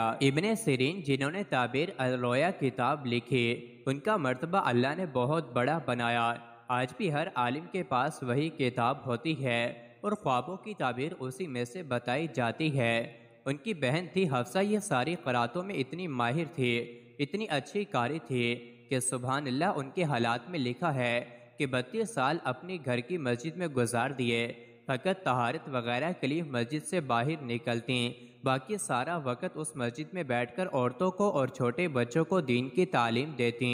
इब्ने सिरीन जिन्होंने ताबीर अल-रोया किताब लिखी, उनका मर्तबा अल्लाह ने बहुत बड़ा बनाया। आज भी हर आलिम के पास वही किताब होती है और ख्वाबों की ताबीर उसी में से बताई जाती है। उनकी बहन थी हफ्सा, ये सारी क़रातों में इतनी माहिर थी, इतनी अच्छी कारी थी कि सुभान अल्लाह, उनके हालात में लिखा है कि 32 साल अपनी घर की मस्जिद में गुजार दिए। फ़कत तहारत वगैरह के लिए मस्जिद से बाहर निकलती, बाकी सारा वक्त उस मस्जिद में बैठकर औरतों को और छोटे बच्चों को दीन की तालीम देती।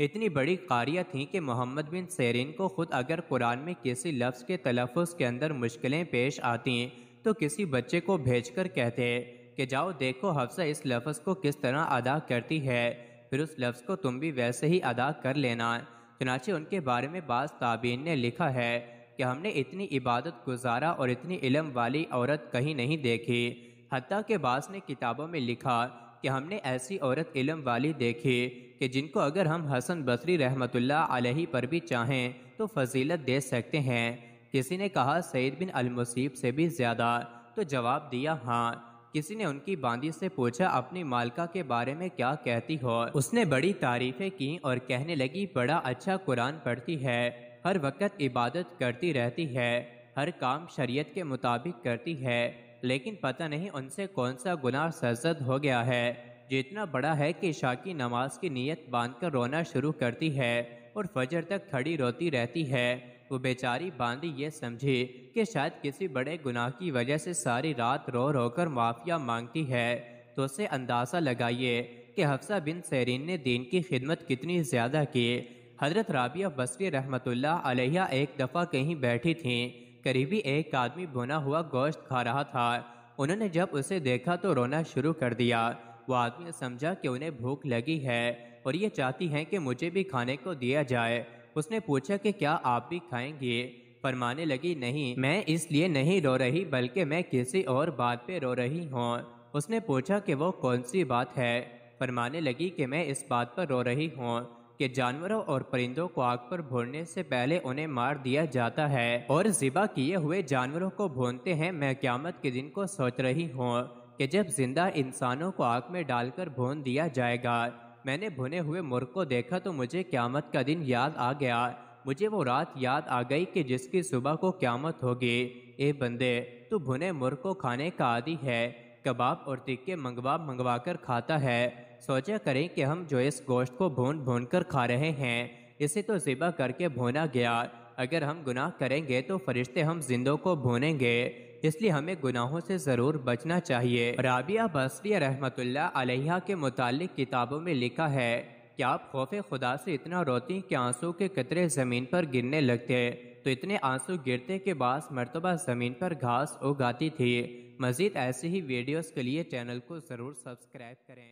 इतनी बड़ी कारिया थीं कि मोहम्मद बिन सिरीन को खुद अगर कुरान में किसी लफ्ज़ के तलफ़्फ़ुज़ के अंदर मुश्किलें पेश आती तो किसी बच्चे को भेजकर कहते कि जाओ देखो हफ्सा इस लफ्ज़ को किस तरह अदा करती है, फिर उस लफ्ज़ को तुम भी वैसे ही अदा कर लेना। चुनांचे उनके बारे में बाज़ ताबीन ने लिखा है कि हमने इतनी इबादत गुजारा और इतनी इल्म वाली औरत कहीं नहीं देखी। हत्ता के बाज़ ने किताबों में लिखा कि हमने ऐसी औरत इल्म वाली देखी कि जिनको अगर हम हसन बसरी रहमतुल्लाह अलैहि पर भी चाहें तो फजीलत दे सकते हैं। किसी ने कहा सईद बिन अल-मुसीब से भी ज़्यादा, तो जवाब दिया हाँ। किसी ने उनकी बांदी से पूछा अपनी मालका के बारे में क्या कहती हो। उसने बड़ी तारीफ़ें की और कहने लगी बड़ा अच्छा कुरान पढ़ती है, हर वक्त इबादत करती रहती है, हर काम शरीयत के मुताबिक करती है, लेकिन पता नहीं उनसे कौन सा गुनाह सरजद हो गया है जो इतना बड़ा है कि इशा की नमाज की नीयत बांधकर रोना शुरू करती है और फजर तक खड़ी रोती रहती है। वो बेचारी बांदी ये समझी कि शायद किसी बड़े गुनाह की वजह से सारी रात रो रो कर माफिया मांगती है, तो उससे अंदाज़ा लगाइए कि हफ्सा बिन सिरीन ने दीन की खिदमत कितनी ज़्यादा की। हज़रत राबिया बसरी रहमतुल्लाह अलैहा एक दफ़ा कहीं बैठी थीं, करीबी एक आदमी भुना हुआ गोश्त खा रहा था। उन्होंने जब उसे देखा तो रोना शुरू कर दिया। वो आदमी समझा कि उन्हें भूख लगी है और ये चाहती हैं कि मुझे भी खाने को दिया जाए। उसने पूछा कि क्या आप भी खाएंगे? फरमाने लगी नहीं, मैं इसलिए नहीं रो रही बल्कि मैं किसी और बात पे रो रही हूँ। उसने पूछा कि वो कौन सी बात है? फरमाने लगी कि मैं इस बात पर रो रही हूँ कि जानवरों और परिंदों को आग पर भूनने से पहले उन्हें मार दिया जाता है और ज़िबा किए हुए जानवरों को भूनते हैं। मैं क़यामत के दिन को सोच रही हूँ कि जब जिंदा इंसानों को आग में डालकर भून दिया जाएगा। मैंने भुने हुए मुर्ग को देखा तो मुझे क़यामत का दिन याद आ गया। मुझे वो रात याद आ गई कि जिसकी सुबह को क़यामत होगी। ए बंदे, तू भुने मुर्ग को खाने का आदी है, कबाब और टिक्के मंगवा कर खाता है। सोचा करें कि हम जो इस गोश्त को भून भून कर खा रहे हैं, इसे तो ज़िबा करके भुना गया। अगर हम गुनाह करेंगे तो फरिश्ते हम जिंदों को भूनेंगे, इसलिए हमें गुनाहों से ज़रूर बचना चाहिए। राबिया बसरी रहमतुल्लाह अलैहा के मुतालिक किताबों में लिखा है कि आप खौफे खुदा से इतना रोती कि आंसू के कतरे ज़मीन पर गिरने लगते, तो इतने आंसू गिरते के बाद मर्तबा ज़मीन पर घास उगाती थी। मज़ीद ऐसी ही वीडियोस के लिए चैनल को ज़रूर सब्सक्राइब करें।